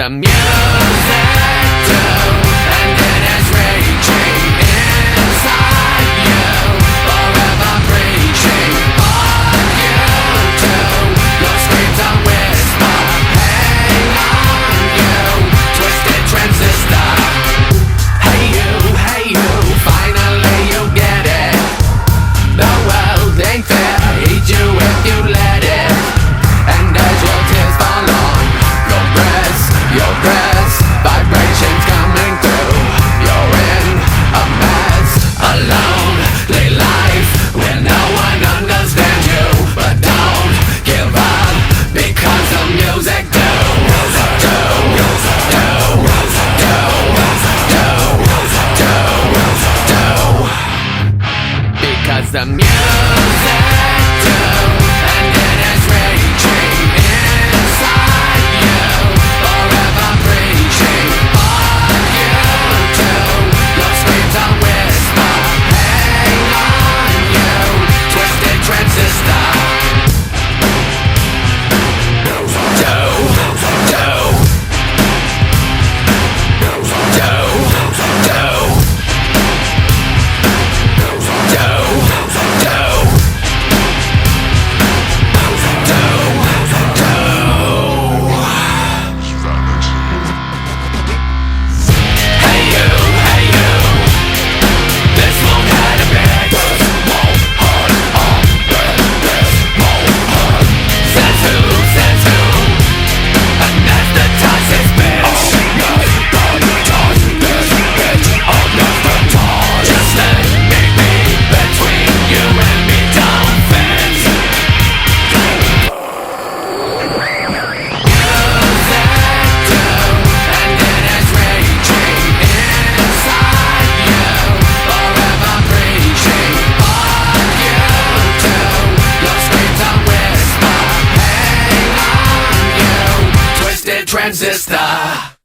the music too, and it is raging inside you, forever preaching on you too. Your screams are whisper, hang on you, twisted transistor. Hey you, finally you get it. The world ain't fair, eat you if you let it. And as your tears fall on your breast, vibrations coming through. You're in a mess, a lonely life where no one understands you. But don't give up, because the music because the music too, and it is raging inside you, forever preaching on you too. Your screams are whisper, hang on you, twisted transistor. Transistor.